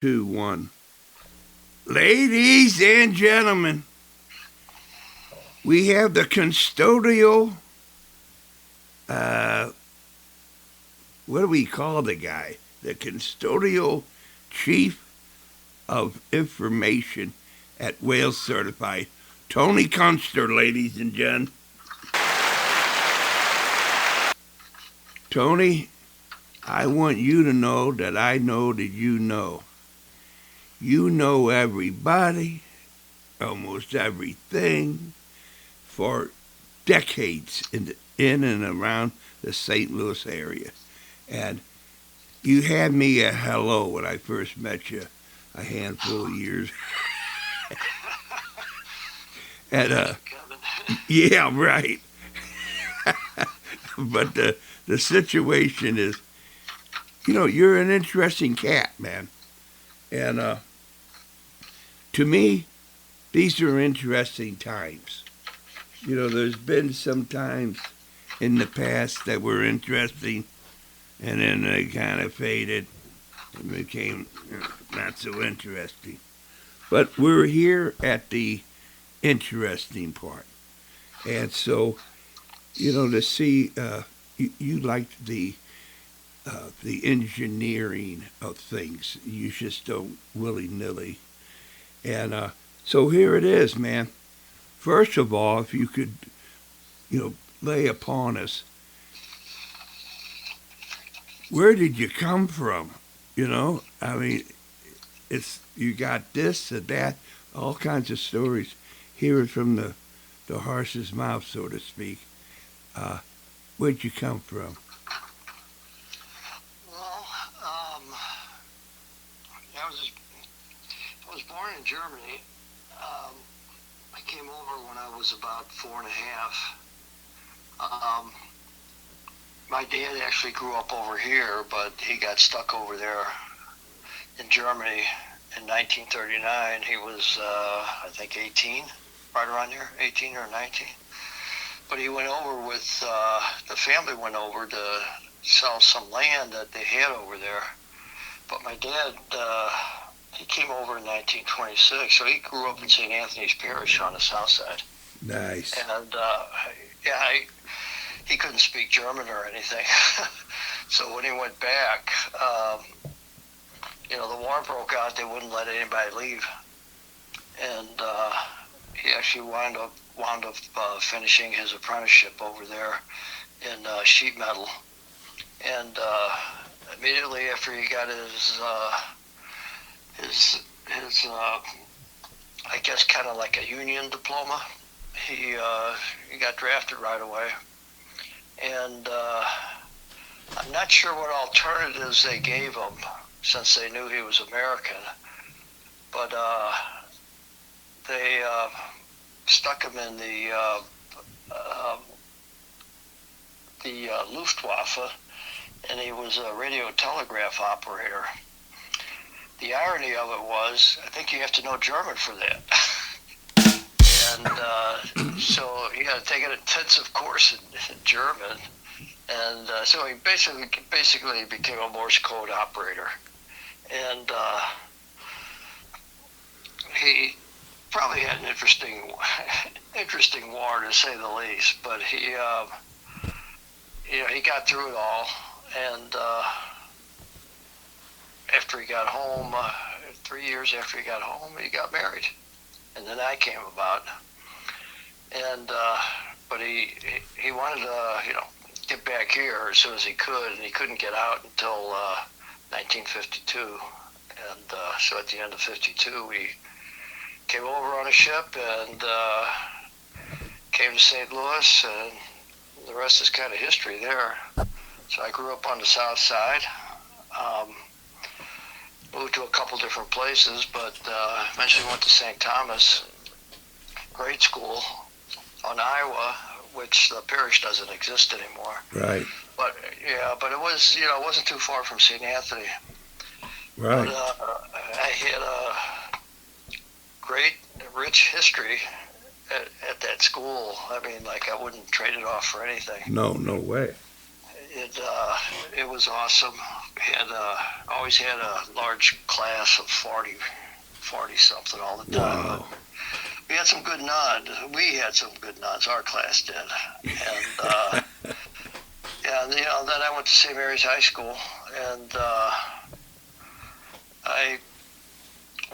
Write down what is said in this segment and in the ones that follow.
2, 1. Ladies and gentlemen, we have the custodial, what do we call the guy? The custodial chief of information at Wales Certified, Tony Kuster, ladies and gentlemen. Tony, I want you to know that I know that you know. You know everybody, almost everything, for decades in and around the St. Louis area. And you had me a hello when I first met you a handful of years. And yeah, right. But the situation is, you're an interesting cat, man. And to me, these are interesting times. There's been some times in the past that were interesting, and then they kind of faded and became not so interesting. But we're here at the interesting part. And so, to see, you liked the engineering of things. You just don't willy-nilly. And so here it is, man. First of all, if you could, lay upon us, where did you come from? I mean, you got this and that, all kinds of stories. Hear it from the horse's mouth, so to speak. Where'd you come from? Well, I was born in Germany. I came over when I was about 4.5. My dad actually grew up over here, but he got stuck over there in Germany in 1939. He was, I think, 18, right around there, 18 or 19. But he went over with, the family went over to sell some land that they had over there. But my dad, he came over in 1926, so he grew up in St. Anthony's Parish on the south side. Nice. And, he couldn't speak German or anything. So when he went back, the war broke out. They wouldn't let anybody leave. And he actually wound up finishing his apprenticeship over there in sheet metal. And immediately after he got his I guess kind of like a union diploma, he got drafted right away. And I'm not sure what alternatives they gave him since they knew he was American, but they stuck him in the Luftwaffe, and he was a radio telegraph operator. The irony of it was, I think you have to know German for that. And so he had to take an intensive course in German. And so he basically became a Morse code operator. And he probably had an interesting war, to say the least. But he got through it all. And after he got home, 3 years after he got home, he got married. And then I came about. And but he wanted to, get back here as soon as he could, and he couldn't get out until 1952. And so at the end of 52, we came over on a ship and came to St. Louis, and the rest is kind of history there. So I grew up on the south side, moved to a couple different places, but eventually went to St. Thomas grade school on Iowa, which the parish doesn't exist anymore. Right. But it was, it wasn't too far from St. Anthony. Right. But I had a great, rich history at that school. I mean, I wouldn't trade it off for anything. No way. It was awesome. always had a large class of 40 something all the time. Wow. We had some good nuns. Our class did. And yeah, and, then I went to St. Mary's High School, and I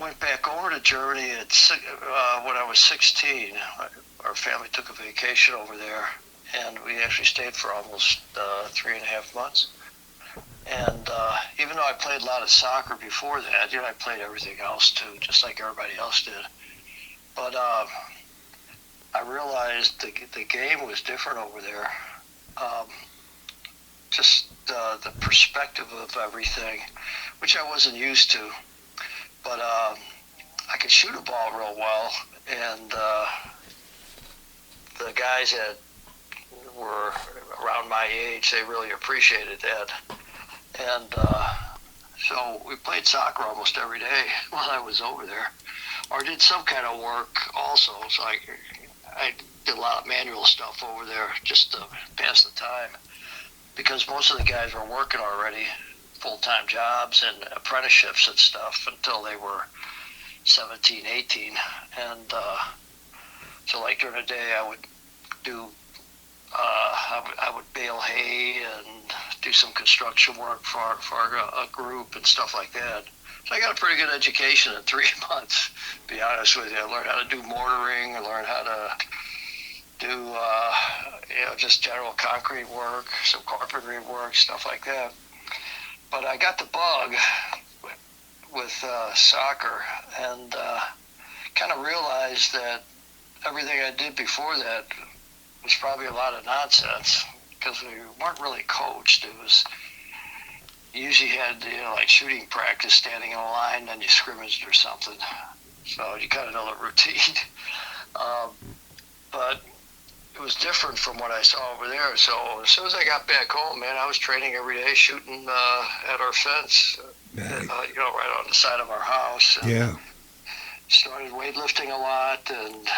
went back over to Germany when I was 16. Our family took a vacation over there, and we actually stayed for almost 3.5 months. And even though I played a lot of soccer before that, I played everything else too, just like everybody else did. But I realized the game was different over there. Just the perspective of everything, which I wasn't used to. But I could shoot a ball real well, and the guys that were around my age, they really appreciated that. And so we played soccer almost every day while I was over there, or did some kind of work also. So I did a lot of manual stuff over there just to pass the time, because most of the guys were working already, full-time jobs and apprenticeships and stuff until they were 17, 18. And so like during the day I would do I would bale hay and do some construction work for a group and stuff like that. So I got a pretty good education in 3 months, to be honest with you. I learned how to do mortaring. I learned how to do, just general concrete work, some carpentry work, stuff like that. But I got the bug with soccer, and kind of realized that everything I did before that was probably a lot of nonsense, because we weren't really coached. It was, you usually had, like shooting practice, standing in a line, then you scrimmaged or something. So you kind of know the routine. But it was different from what I saw over there. So as soon as I got back home, man, I was training every day, shooting at our fence, Nice. right on the side of our house. And Yeah. started weightlifting a lot, and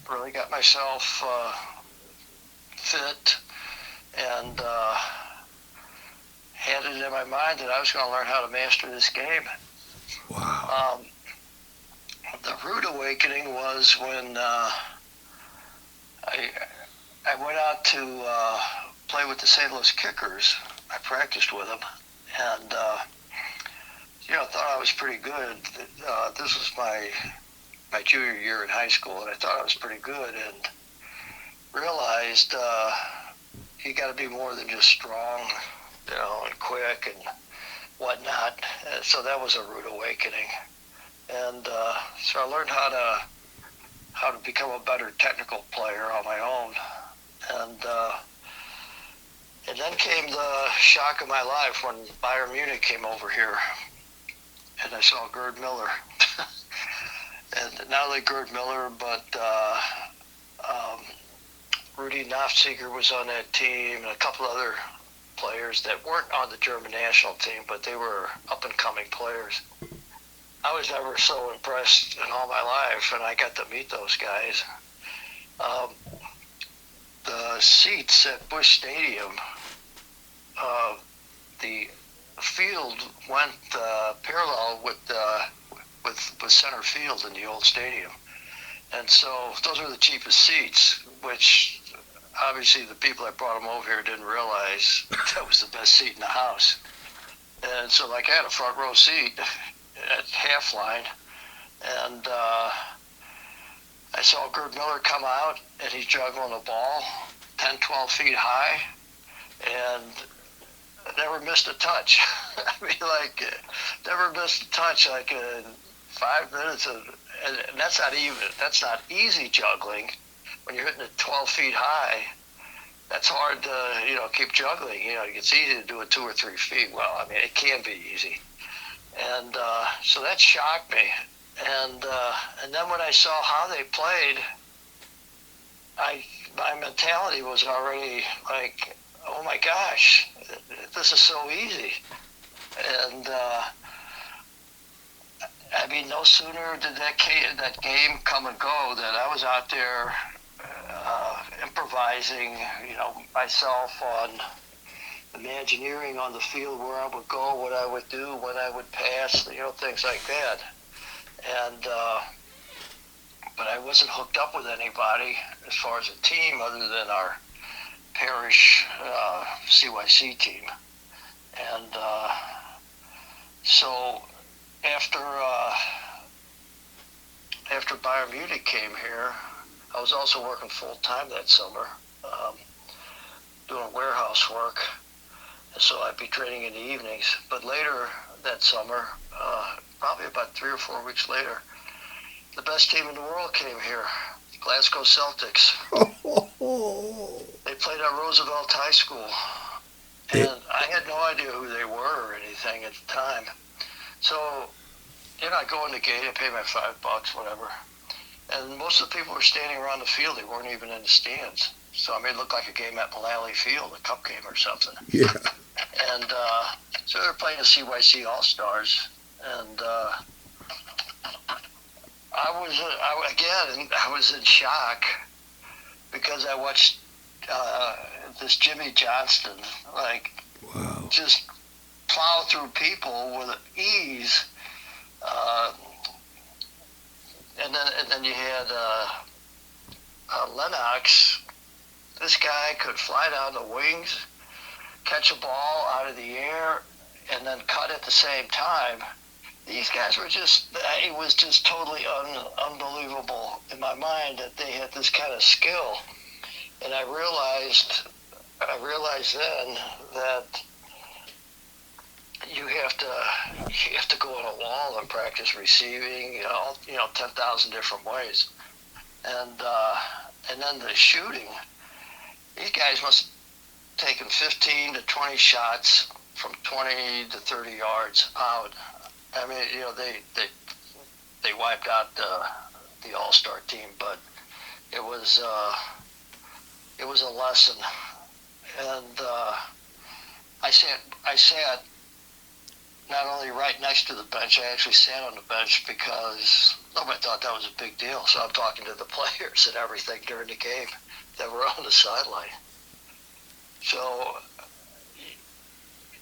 really got myself fit, and had it in my mind that I was going to learn how to master this game. Wow. The rude awakening was when I went out to play with the St. Louis Kickers. I practiced with them, and thought I was pretty good. This was my junior year in high school, and I thought I was pretty good, and realized you got to be more than just strong, and quick and whatnot. So that was a rude awakening, and so I learned how to become a better technical player on my own, and then came the shock of my life when Bayern Munich came over here, and I saw Gerd Miller. And not only Gerd Miller, but Rudy Nafziger was on that team, and a couple other players that weren't on the German national team, but they were up-and-coming players. I was never so impressed in all my life, and I got to meet those guys. The seats at Busch Stadium, the field went parallel with center field in the old stadium, and so those were the cheapest seats, which obviously the people that brought them over here didn't realize that was the best seat in the house. And so like I had a front row seat at half line, and I saw Gerd Miller come out, and he's juggling a ball 10, 12 feet high, and never missed a touch. I mean, never missed a touch, 5 minutes and that's not easy juggling. When you're hitting it 12 feet high, that's hard to, keep juggling. It's easy to do it 2 or 3 feet. Well, I mean, it can be easy. And so that shocked me. And then when I saw how they played, my mentality was already like, oh my gosh, this is so easy. And I mean, no sooner did that game come and go that I was out there improvising, myself on imagineering on the field, where I would go, what I would do, when I would pass, things like that. And but I wasn't hooked up with anybody as far as a team other than our parish CYC team. And so after Bayern Munich came here, I was also working full-time that summer, doing warehouse work. And so I'd be training in the evenings. But later that summer, probably about 3 or 4 weeks later, the best team in the world came here, Glasgow Celtics. They played at Roosevelt High School. And I had no idea who they were or anything at the time. So, I go in the gate, I pay my $5, whatever. And most of the people were standing around the field. They weren't even in the stands. So I made it look like a game at Mullally Field, a cup game or something. Yeah. And so they're playing the CYC All-Stars. And I was in shock because I watched this Jimmy Johnston, wow, just plow through people with ease. And then you had Lennox. This guy could fly down the wings, catch a ball out of the air, and then cut at the same time. These guys were it was just totally unbelievable in my mind that they had this kind of skill. And I realized then that you have to go on a wall and practice receiving, 10,000 different ways. And then the shooting, these guys must have taken 15 to 20 shots from 20 to 30 yards out. I mean, they wiped out the All-Star team, but it was a lesson. And I sat not only right next to the bench, I actually sat on the bench because nobody thought that was a big deal. So I'm talking to the players and everything during the game that were on the sideline. So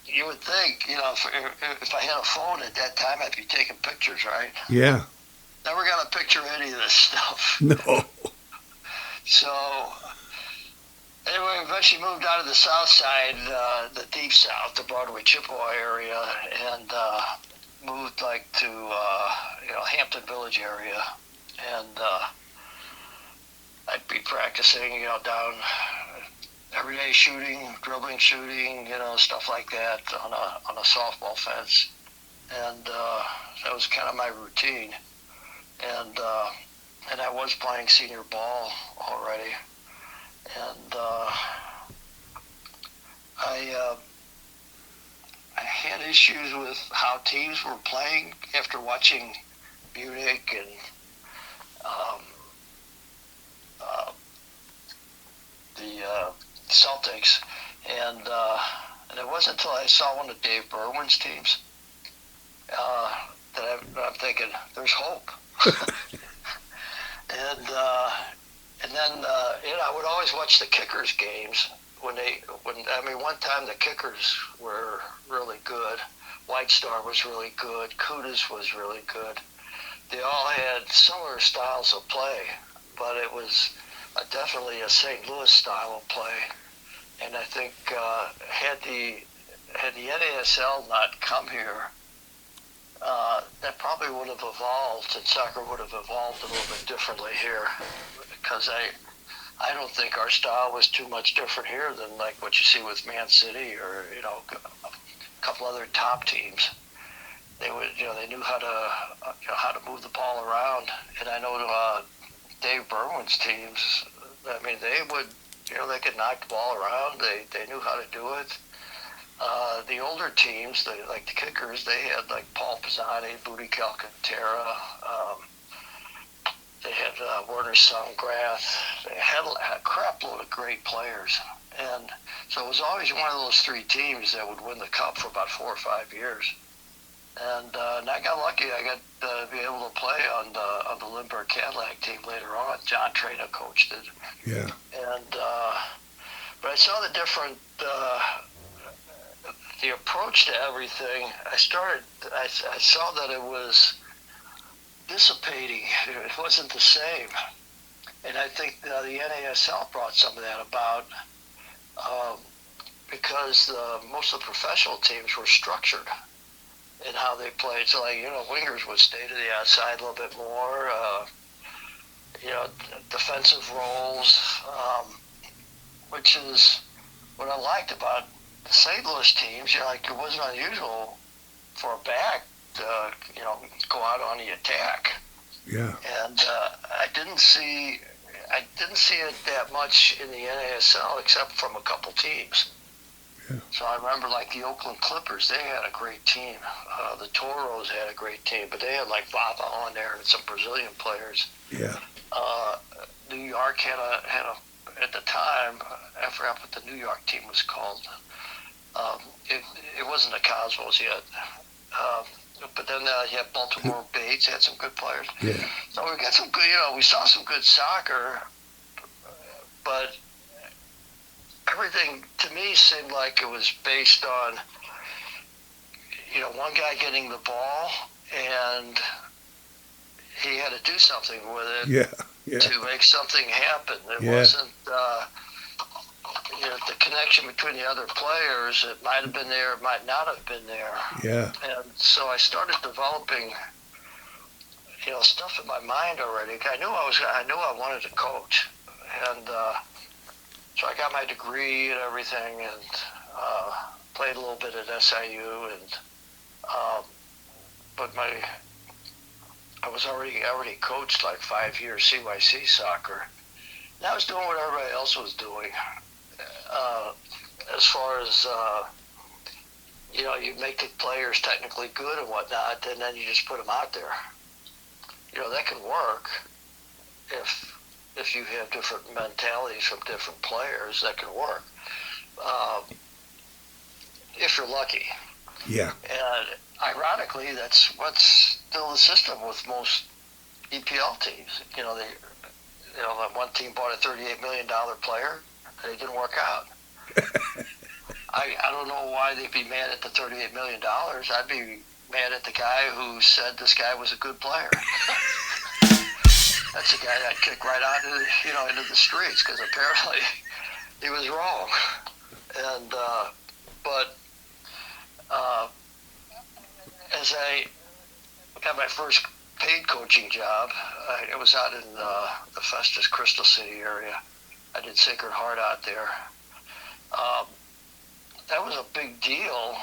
you would think, if I had a phone at that time, I'd be taking pictures, right? Yeah. Never got a picture of any of this stuff. No. So anyway, eventually moved out of the south side, the deep south, the Broadway, Chippewa area, and moved to Hampton Village area, and I'd be practicing, down every day, shooting, dribbling, shooting, stuff like that on a softball fence, and that was kind of my routine, and I was playing senior ball already. And I had issues with how teams were playing after watching Munich and the Celtics, and it wasn't until I saw one of Dave Berwin's teams that I'm thinking, there's hope. And then I would always watch the Kickers games one time the Kickers were really good. White Star was really good. Kudas was really good. They all had similar styles of play, but it was definitely a St. Louis style of play. And I think had the NASL not come here, that probably would have evolved, and soccer would have evolved a little bit differently here, because I don't think our style was too much different here than like what you see with Man City or a couple other top teams. They would they knew how to move the ball around, and I know Dave Berwin's teams. I mean, they would they could knock the ball around. They knew how to do it. The older teams, like the Kickers, they had like Paul Pisani, Booty Calcaterra. They had Werner Sundgrath. They had a crap load of great players. And so it was always one of those three teams that would win the cup for about 4 or 5 years. And I got lucky. I got to be able to play on the Lindbergh Cadillac team later on. John Trina coached it. Yeah. And but I saw the different the approach to everything, I saw that it was dissipating. It wasn't the same. And I think the NASL brought some of that about because most of the professional teams were structured in how they played. So, like, wingers would stay to the outside a little bit more, defensive roles, which is what I liked about the St. Louis teams. Like, it wasn't unusual for a back to, go out on the attack. Yeah. And I didn't see it that much in the NASL except from a couple teams. Yeah. So I remember, like, the Oakland Clippers, they had a great team. The Toros had a great team, but they had, like, Vava on there and some Brazilian players. Yeah. New York had a at the time, I forgot what the New York team was called. It wasn't the Cosmos yet. But then you had Baltimore Bates, had some good players. Yeah. So we got some good, we saw some good soccer, but everything to me seemed like it was based on, one guy getting the ball and he had to do something with it. Yeah. To make something happen. It wasn't, the connection between the other players. It might have been there, it might not have been there. Yeah. And so I started developing, stuff in my mind already. I knew I wanted to coach, and so I got my degree and everything, and played a little bit at SIU, and but I was already coached like 5 years CYC soccer. And I was doing what everybody else was doing. As far as, you make the players technically good and whatnot, and then you just put them out there. That can work if you have different mentalities from different players. That can work. If you're lucky. Yeah. And ironically, that's what's still the system with most EPL teams. That one team bought a $38 million player, and it didn't work out. I don't know why they'd be mad at the $38 million. I'd be mad at the guy who said this guy was a good player. That's the guy that kicked right out into the streets, because apparently he was wrong. And as I got my first paid coaching job, it was out in the Festus Crystal City area. I did Sacred Heart out there. That was a big deal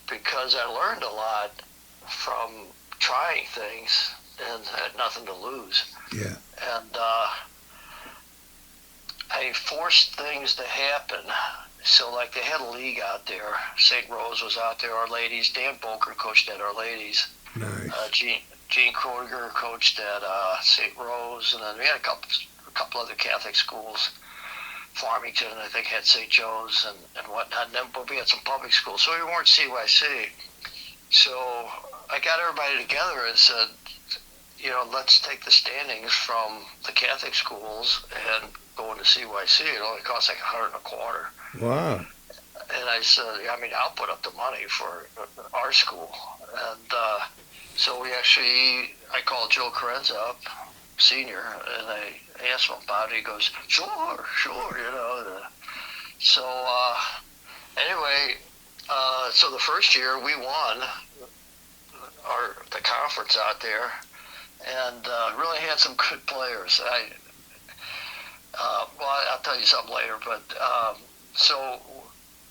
because I learned a lot from trying things and had nothing to lose. Yeah. And I forced things to happen. So, like, they had a league out there. St. Rose was out there, Our Ladies. Dan Boker coached at Our Ladies. Nice. Gene Kroger coached at St. Rose. And then we had a couple other Catholic schools. Farmington, I think, had St. Joe's and whatnot. And then, but we had some public schools. So we weren't CYC. So I got everybody together and said, let's take the standings from the Catholic schools and go into CYC. It only costs like $125. Wow. And I said, I'll put up the money for our school. And so I called Joe Carenza up, senior, and I asked him about it. He goes, sure. So anyway, so the first year we won the conference out there, and really had some good players. I'll tell you something later, but so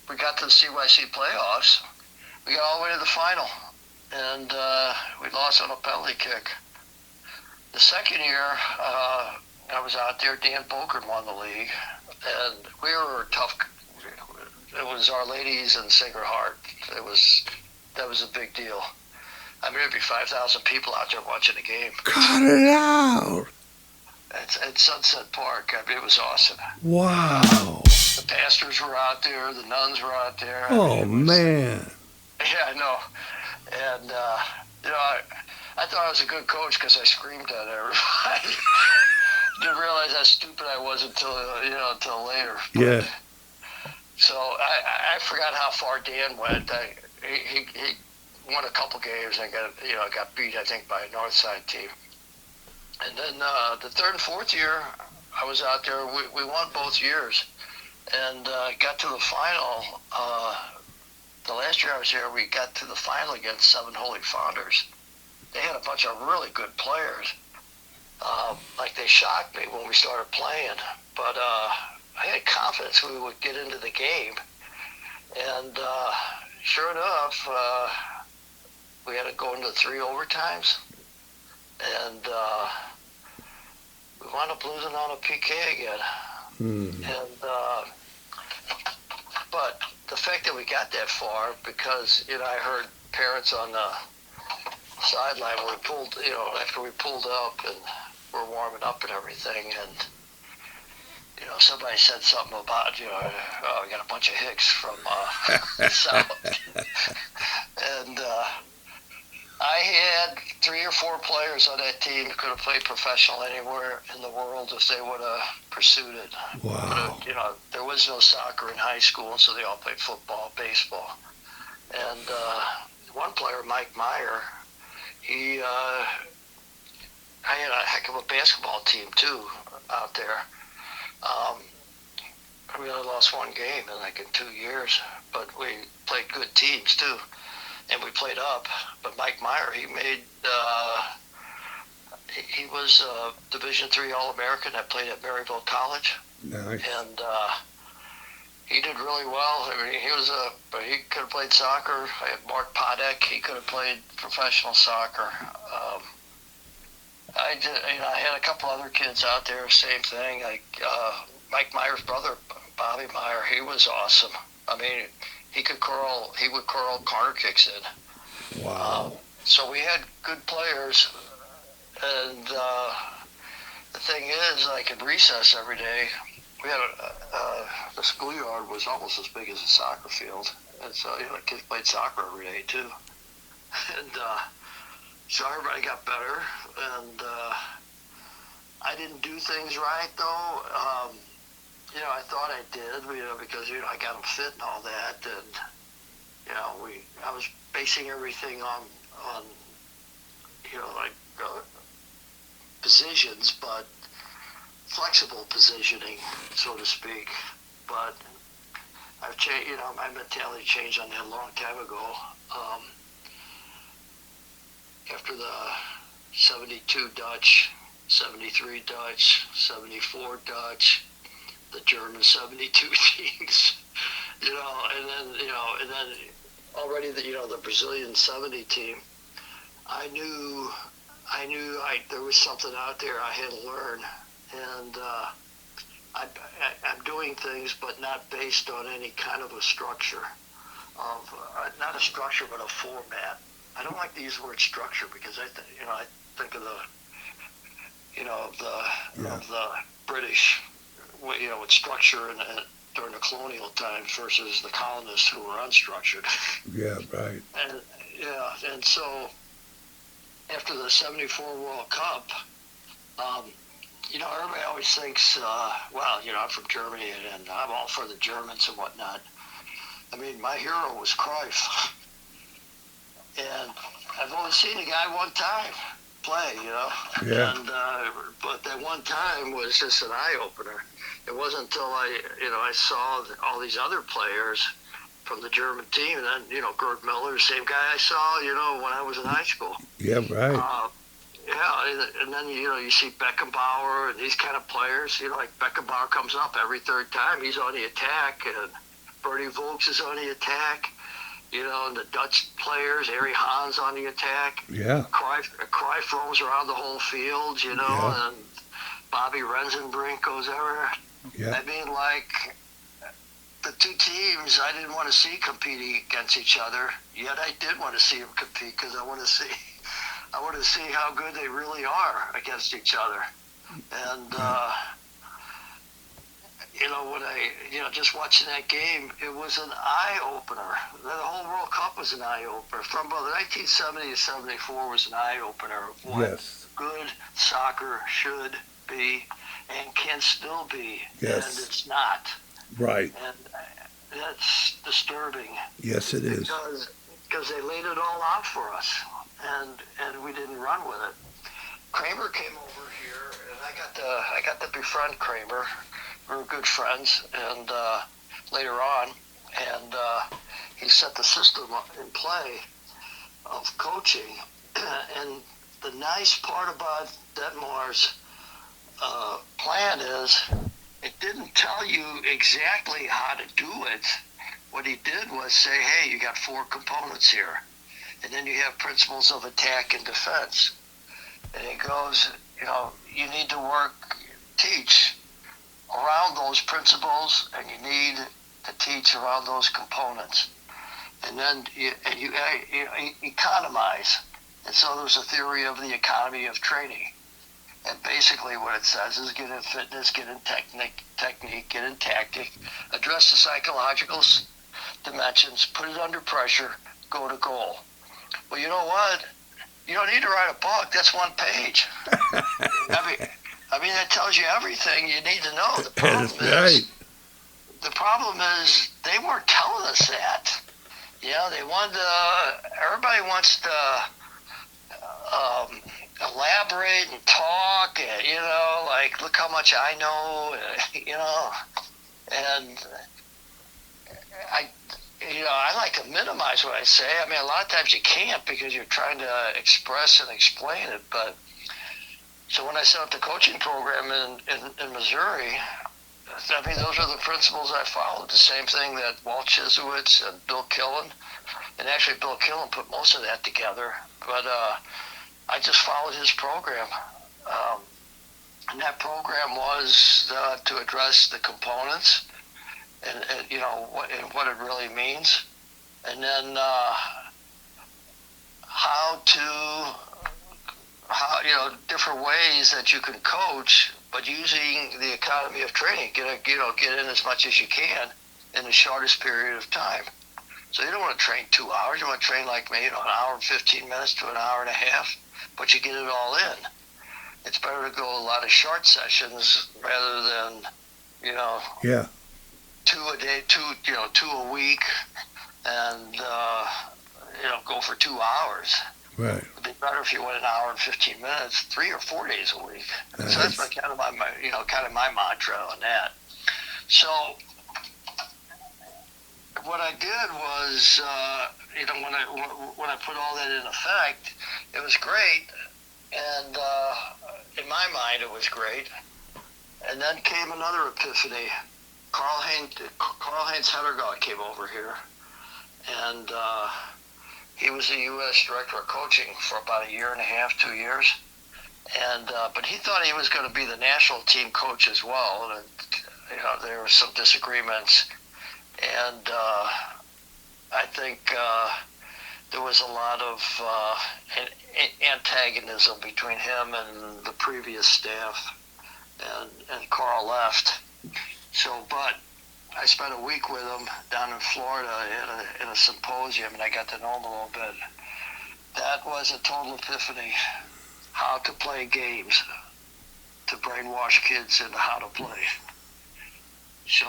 we got to the CYC playoffs. We got all the way to the final, and we lost on a penalty kick. The second year, I was out there. Dan Boker won the league, and we were tough. It was Our Ladies and Sacred Heart. That was a big deal. There'd be 5,000 people out there watching the game. Cut it out. At Sunset Park. It was awesome. Wow. The pastors were out there. The nuns were out there. Man. Yeah, I know. And, I thought I was a good coach because I screamed at everybody. Didn't realize how stupid I was until later. But, yeah. So I forgot how far Dan went. He won a couple games and got beat, I think, by a North Side team. And then the third and fourth year, I was out there. We won both years, and got to the final. The last year I was here, we got to the final against Seven Holy Founders. They had a bunch of really good players. Like they shocked me when we started playing, but I had confidence we would get into the game. And sure enough, we had to go into 3 overtimes, and we wound up losing on a PK again. And but the fact that we got that far, because I heard parents on the sideline when we pulled, after we pulled up and we're warming up and everything, and somebody said something about, oh, we got a bunch of hicks from the South. And I had 3 or 4 players on that team that could have played professional anywhere in the world if they would have pursued it. Wow. But, there was no soccer in high school, so they all played football, baseball. And one player, Mike Meyer, I had a heck of a basketball team, too, out there. We only lost 1 game in 2 years, but we played good teams too, and we played up. But Mike Meyer, he was a Division III All-American that played at Maryville College. Nice. And he did really well. I mean, he could have played soccer. I had Mark Podek. He could have played professional soccer. I had a couple other kids out there, same thing. Mike Meyer's brother, Bobby Meyer, he was awesome. I mean, he would curl corner kicks in. Wow. So we had good players, and the thing is, in recess every day, we had the schoolyard was almost as big as a soccer field, and so the kids played soccer every day too. And so everybody got better, and I didn't do things right though. I thought I did, because I got them fit and all that, and I was basing everything on positions, but flexible positioning, so to speak. But I've changed. My mentality changed on that a long time ago. After the 72 Dutch, 73 Dutch, 74 Dutch, the German 72 teams, and then already the Brazilian 70 team, I knew there was something out there I had to learn, and I'm doing things, but not based on any kind of a structure, not a structure, but a format. I don't like to use the word structure because I think of the British, with structure and during the colonial times versus the colonists who were unstructured. Yeah, right. And so after the '74 World Cup, everybody always thinks, I'm from Germany and I'm all for the Germans and whatnot. I mean, my hero was Cruyff. And I've only seen the guy one time play, Yeah. And but that one time was just an eye opener. It wasn't until I saw all these other players from the German team, and then Gerd Miller, the same guy I saw, when I was in high school. Yeah, right. And then you see Beckenbauer and these kind of players. Like Beckenbauer comes up every third time, he's on the attack, and Bernie Volks is on the attack. And the Dutch players, Harry Hans on the attack. Yeah. Cruyff roams around the whole field, Yeah. and Bobby Rensenbrink goes everywhere. Yeah. I mean, the 2 teams I didn't want to see competing against each other, yet I did want to see them compete because I want to see how good they really are against each other. And when just watching that game, it was an eye-opener. The whole World Cup was an eye-opener. From both 1970 to 74 was an eye-opener of what Yes. good soccer should be and can still be. Yes. And it's not. Right. And that's disturbing. Yes, it is. Because they laid it all out for us, and we didn't run with it. Kramer came over here, and I got to befriend Kramer. We were good friends, and later on, and he set the system in play of coaching. And the nice part about Detmar's plan is it didn't tell you exactly how to do it. What he did was say, hey, you got 4 components here. And then you have principles of attack and defense. And he goes, you need to teach around those principles, and you need to teach around those components. And then you economize. And so there's a theory of the economy of training. And basically what it says is get in fitness, get in technique, get in tactic, address the psychological dimensions, put it under pressure, go to goal. Well, you know what? You don't need to write a book. That's 1 page. I mean, that tells you everything you need to know. The problem is they weren't telling us that. They wanted everybody wants to elaborate and talk, like, look how much I know, and I like to minimize what I say. I mean, a lot of times you can't because you're trying to express and explain it, but so when I set up the coaching program in Missouri, I mean, those are the principles I followed. The same thing that Walt Chisowitz and Bill Killen, and actually Bill Killen put most of that together, but I just followed his program. And that program was to address the components and what it really means. And then different ways that you can coach, but using the economy of training, get in as much as you can in the shortest period of time. So you don't want to train 2 hours. You want to train like maybe an hour and 15 minutes to an hour and a half, but you get it all in. It's better to go a lot of short sessions rather than 2 a day, 2 a week, and go for 2 hours. Right. It'd be better if you went an hour and 15 minutes, 3 or 4 days a week. Nice. So that's kind of my mantra on that. So what I did was, when I put all that in effect, it was great, and in my mind it was great. And then came another epiphany. Karl-Heinz Hedergaard came over here, and he was the U.S. Director of Coaching for about 1.5 years, 2 years. And but he thought he was going to be the national team coach as well. And there were some disagreements, and I think there was a lot of antagonism between him and the previous staff. And Carl left. So, but I spent a week with him down in Florida in a symposium, and I got to know him a little bit. That was a total epiphany. How to play games, to brainwash kids into how to play. So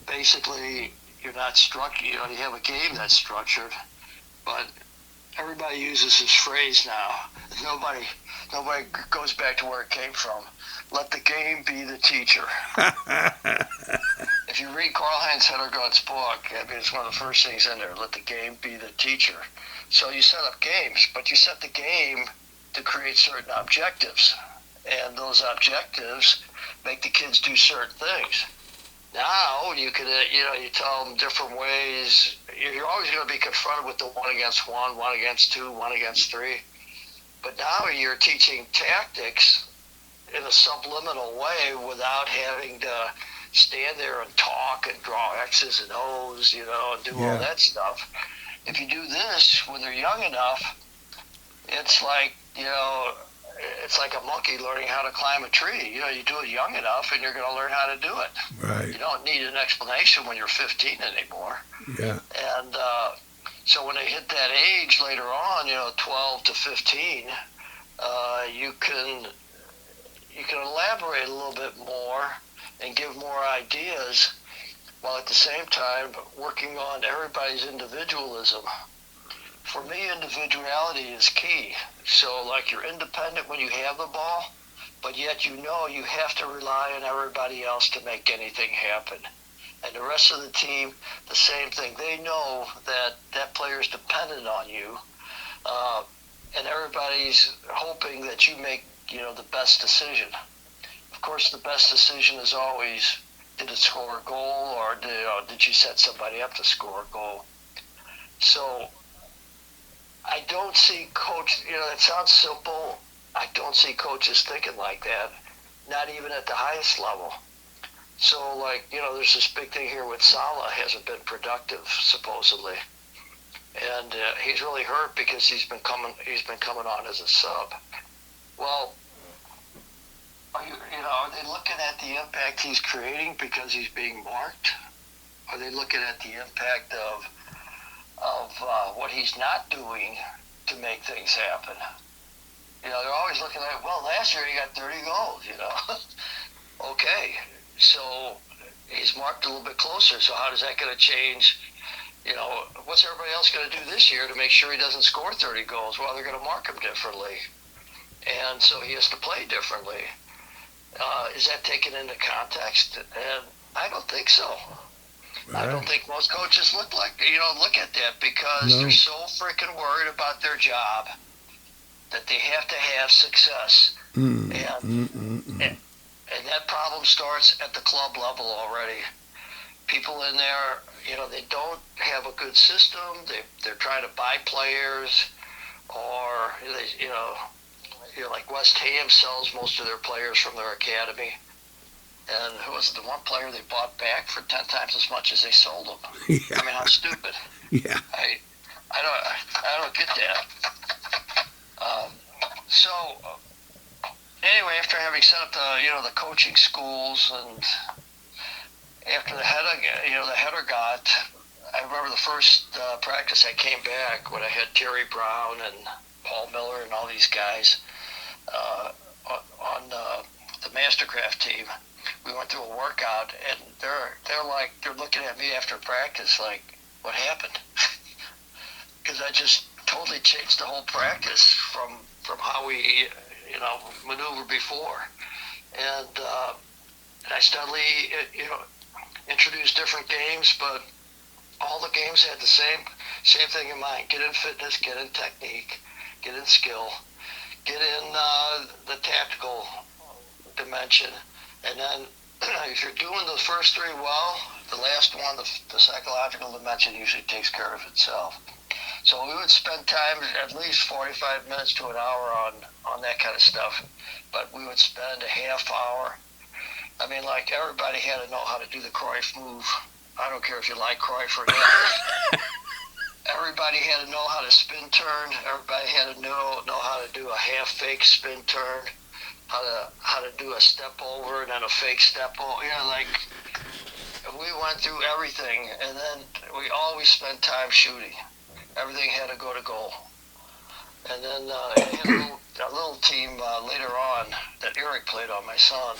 basically, you're not structured. You have a game that's structured, but everybody uses this phrase now. Nobody goes back to where it came from. Let the game be the teacher. If you read Karl-Heinz Hedergaard's book, I mean, it's one of the first things in there. Let the game be the teacher. So you set up games, but you set the game to create certain objectives, and those objectives make the kids do certain things. Now you can, you tell them different ways. You're always going to be confronted with the 1 against 1, 1 against 2, 1 against 3. But now you're teaching tactics in a subliminal way without having to stand there and talk and draw X's and O's, and do all that stuff. If you do this when they're young enough, it's like, it's like a monkey learning how to climb a tree. You do it young enough and you're going to learn how to do it. Right. You don't need an explanation when you're 15 anymore. Yeah. And so when they hit that age later on, 12 to 15, you can elaborate a little bit more and give more ideas. while at the same time working on everybody's individualism. For me, individuality is key. So, like, you're independent when you have the ball, but yet you know you have to rely on everybody else to make anything happen. And the rest of the team, the same thing. They know that that player is dependent on you, and everybody's hoping that you make, the best decision. Of course, the best decision is always, did it score a goal, or did you set somebody up to score a goal? So I don't see coach. It sounds simple. I don't see coaches thinking like that, not even at the highest level. So, like, there's this big thing here with Salah hasn't been productive, supposedly. And he's really hurt because he's been coming on as a sub. Well, are they looking at the impact he's creating because he's being marked? Are they looking at the impact of what he's not doing to make things happen? They're always looking at, well, last year he got 30 goals, Okay, so he's marked a little bit closer, so how is that going to change? What's everybody else going to do this year to make sure he doesn't score 30 goals? Well, they're going to mark him differently, and so he has to play differently. Is that taken into context? And I don't think so. Right. I don't think most coaches look at that because they're so freaking worried about their job that they have to have success. And that problem starts at the club level already. People in there, they don't have a good system. They're trying to buy players, or like West Ham sells most of their players from their academy. And who was the one player they bought back for 10 times as much as they sold them? Yeah. I mean, how stupid. Yeah. I don't get that. So anyway, after having set up the coaching schools, and after the header got, I remember the first practice I came back when I had Terry Brown and Paul Miller and all these guys on the Mastercraft team. We went through a workout, and they're looking at me after practice like, what happened? Because I just totally changed the whole practice from how we maneuvered before, and I steadily introduced different games, but all the games had the same thing in mind: get in fitness, get in technique, get in skill, get in the tactical dimension. And then if you're doing the first three well, the last one, the psychological dimension, usually takes care of itself. So we would spend time, at least 45 minutes to an hour on that kind of stuff. But we would spend a half hour. I mean, like, everybody had to know how to do the Cruyff move. I don't care if you like Cruyff or not. Everybody had to know how to spin turn. Everybody had to know how to do a half fake spin turn. How to do a step over and then a fake step over. We went through everything, and then we always spent time shooting. Everything had to go to goal. And then a little team later on that Eric played on, my son,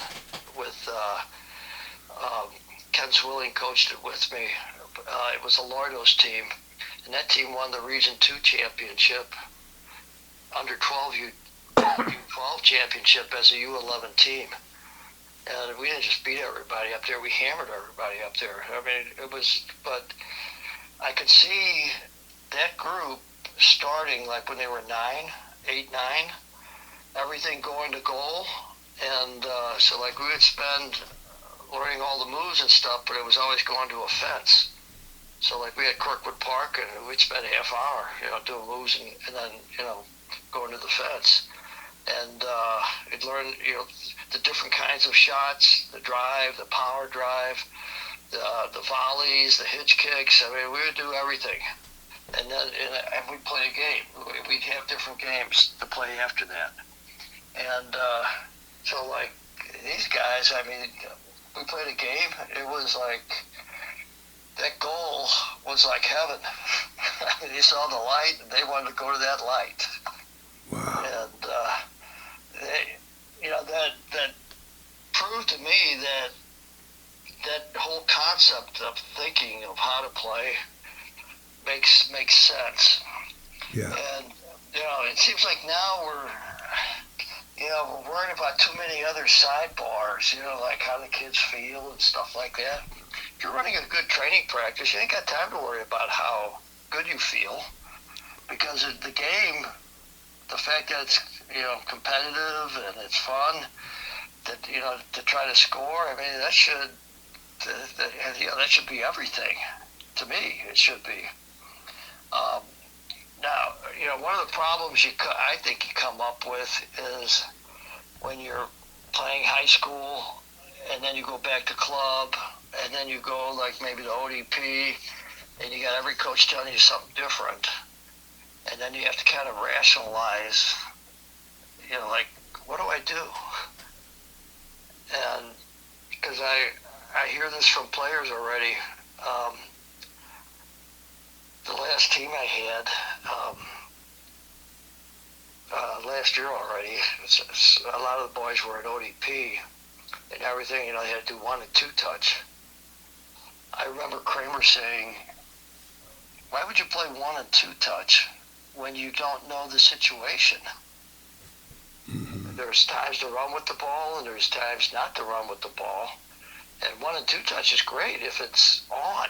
with Ken Swilling coached it with me. It was a Lordos team, and that team won the Region 2 championship, under 12 U12 championship as a U11 team. And we didn't just beat everybody up there, we hammered everybody up there. I mean, but I could see that group starting like when they were 8, 9, everything going to goal. And so like we would spend learning all the moves and stuff, but it was always going to a fence. So like we had Kirkwood Park, and we'd spend a half hour, doing moves and then, going to the fence. And you'd learn, the different kinds of shots, the drive, the power drive, the volleys, the hitch kicks. I mean, we would do everything. And then and we'd play a game. We'd have different games to play after that. And so, like, these guys, I mean, we played a game. It was like, that goal was like heaven. I mean, you saw the light, and they wanted to go to that light. Wow. And that proved to me that whole concept concept of thinking of how to play makes sense. Yeah. And it seems like now we're worried about too many other sidebars. Like how the kids feel and stuff like that. If you're running a good training practice, you ain't got time to worry about how good you feel, because the game, the fact that it's competitive and it's fun, that to try to score. I mean, that should be everything. To me, it should be. Now, one of the problems I think you come up with is when you're playing high school and then you go back to club and then you go like maybe to ODP and you got every coach telling you something different. And then you have to kind of rationalize, like, what do I do? And because I hear this from players already. The last team I had last year already, a lot of the boys were at ODP and everything. They had to do 1 and 2 touch. I remember Kramer saying, "Why would you play 1 and 2 touch when you don't know the situation?" Mm-hmm. There's times to run with the ball and there's times not to run with the ball. And 1 and 2 touch is great if it's on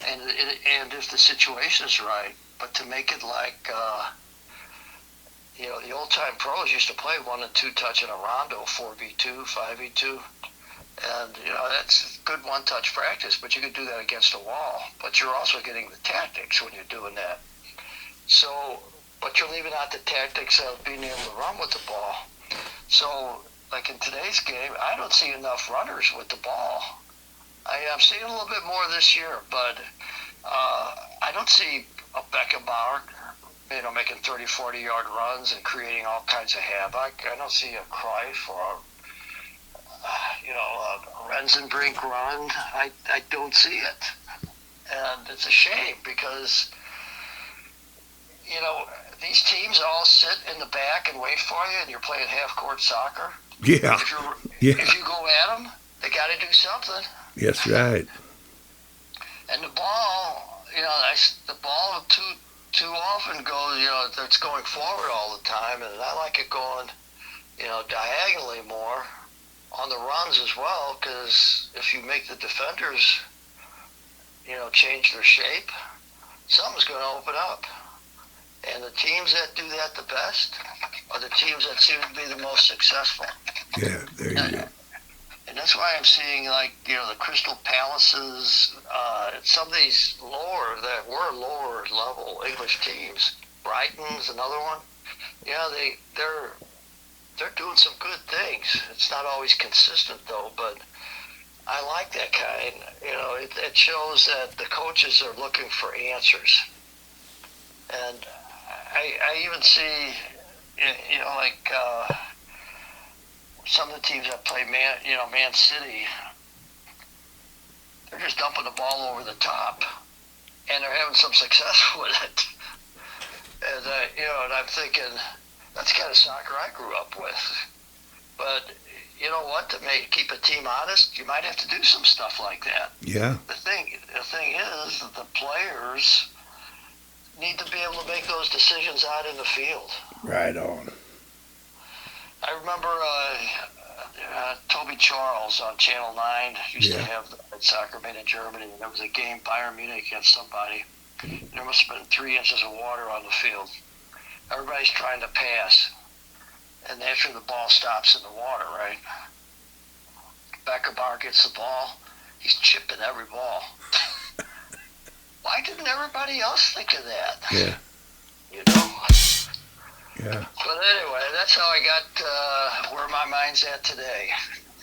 and if the situation is right. But to make it like, the old time pros used to play 1 and 2 touch in a rondo, 4v2, 5v2. And, that's good 1-touch practice, but you could do that against a wall. But you're also getting the tactics when you're doing that. So, but you're leaving out the tactics of being able to run with the ball. So, like in today's game, I don't see enough runners with the ball. I'm seeing a little bit more this year, but I don't see a Beckenbauer, making 30, 40-yard runs and creating all kinds of havoc. I don't see a Cruyff or a Rensenbrink run. I don't see it. And it's a shame because, these teams all sit in the back and wait for you, and you're playing half-court soccer. Yeah. If you go at them, they got to do something. That's right. And the ball, the ball too often goes, it's going forward all the time, and I like it going, diagonally more on the runs as well, because if you make the defenders, change their shape, something's going to open up. And the teams that do that the best are the teams that seem to be the most successful. Yeah, there you go. And that's why I'm seeing, like, the Crystal Palaces, some of these lower level English teams. Brighton's another one. They're doing some good things. It's not always consistent though, but I like that kind. It shows that the coaches are looking for answers. And I even see, like some of the teams that play Man City, they're just dumping the ball over the top, and they're having some success with it. And and I'm thinking that's the kind of soccer I grew up with. But you know what? To keep a team honest, you might have to do some stuff like that. Yeah. The thing is that the players need to be able to make those decisions out in the field. Right on. I remember Toby Charles on Channel 9 used to have the soccer made in Germany, and there was a game, Bayern Munich against somebody. There must have been 3 inches of water on the field. Everybody's trying to pass, and after the ball stops in the water, right? Beckenbauer gets the ball. He's chipping every ball. Why didn't everybody else think of that? Yeah. Yeah. But anyway, that's how I got where my mind's at today.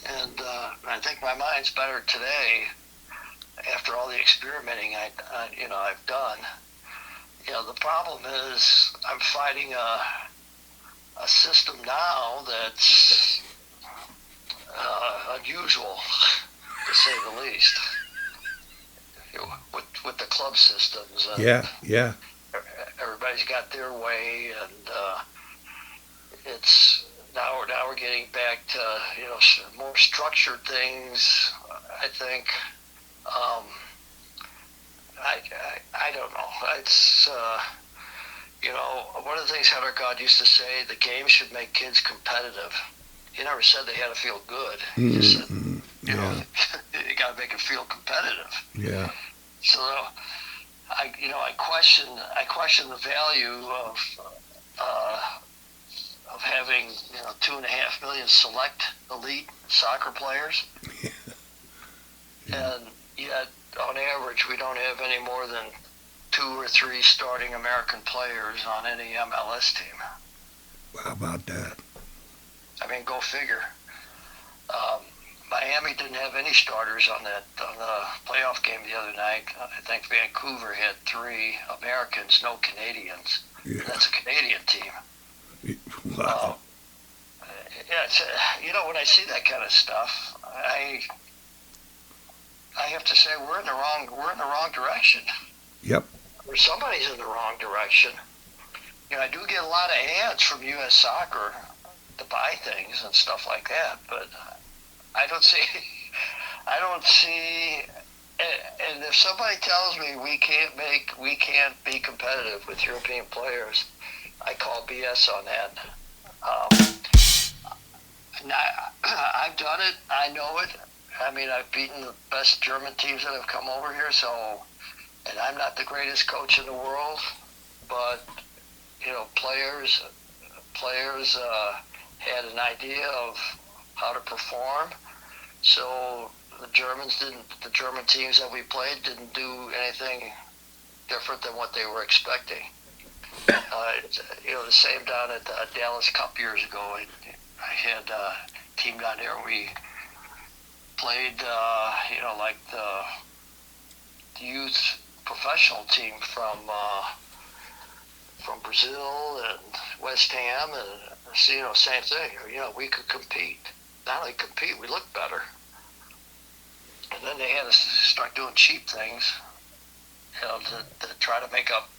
And I think my mind's better today after all the experimenting I've done. The problem is I'm fighting a system now that's unusual, to say the least. With the club systems. And yeah. Everybody's got their way, and it's now we're getting back to more structured things. I think Um, I don't know. It's one of the things Heather God used to say: the game should make kids competitive. He never said they had to feel good. He just said, Yeah. you got to make it feel competitive. Yeah. So I question the value of having 2.5 million select elite soccer players, and yet on average we don't have any more than 2 or 3 starting American players on any MLS team. How about that? I mean, go figure. Miami didn't have any starters on the playoff game the other night. I think Vancouver had 3 Americans, no Canadians. Yeah. That's a Canadian team. Wow. It's, when I see that kind of stuff, I have to say we're in the wrong direction. Yep. Or somebody's in the wrong direction. I do get a lot of ads from U.S. Soccer to buy things and stuff like that, but I don't see. And if somebody tells me we can't be competitive with European players, I call BS on that. I've done it. I know it. I mean, I've beaten the best German teams that have come over here. So, and I'm not the greatest coach in the world, but players had an idea of how to perform. So the German teams that we played didn't do anything different than what they were expecting. The same down at the Dallas Cup years ago. I had a team down there. We played, like the youth professional team from Brazil and West Ham, and same thing. We could compete. Not only compete, we looked better. And then they had to start doing cheap things, to try to make up,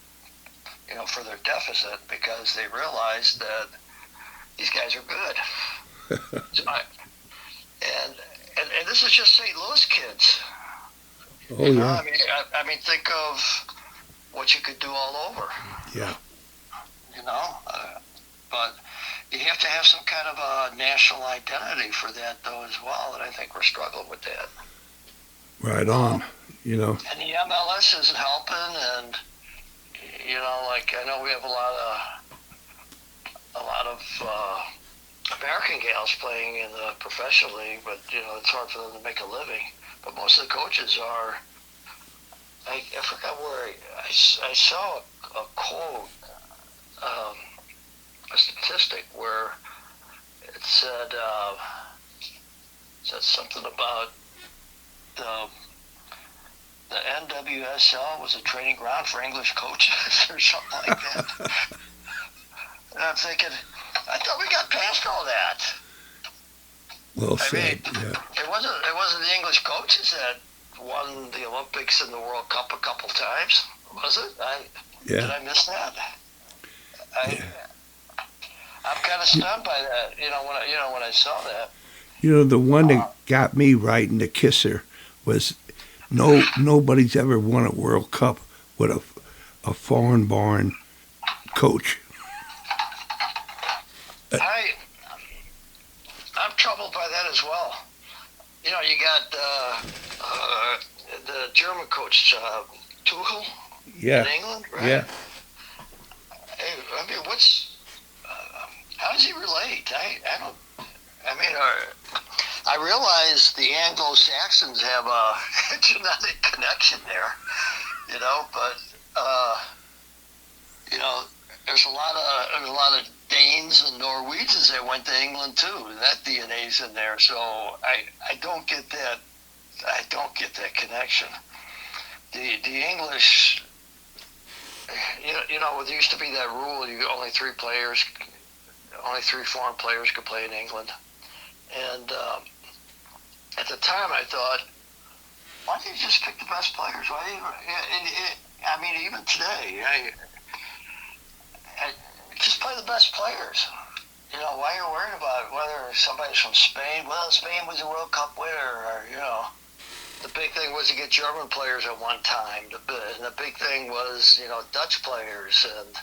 for their deficit, because they realized that these guys are good. And this is just St. Louis kids. Oh yeah. I mean, think of what you could do all over. Yeah. But you have to have some kind of a national identity for that, though, as well. And I think we're struggling with that. Right on. And the MLS isn't helping, and like I know we have a lot of American gals playing in the professional league, but it's hard for them to make a living. But most of the coaches are. I forgot where I saw a quote, a statistic where it said something about the NWSL was a training ground for English coaches or something like that. And I'm thinking, I thought we got past all that. Well said. It wasn't the English coaches that won the Olympics and the World Cup a couple times, was it? Did I miss that? I'm kind of stunned by that. When I saw that. The one that got me right in the Kuster was nobody's ever won a World Cup with a foreign-born coach. I'm troubled by that as well. You got the German coach Tuchel in England, right? Yeah. I mean, how does he relate? I realize the Anglo-Saxons have a genetic connection there, but there's a lot of Danes and Norwegians that went to England too. That DNA's in there, so I don't get that. I don't get that connection. The English, there used to be that rule: only 3 foreign players could play in England. And at the time, I thought, why don't you just pick the best players? Even today, just play the best players. Why are you worried about whether somebody's from Spain? Well, Spain was a World Cup winner, or the big thing was to get German players at one time. And the big thing was, Dutch players, and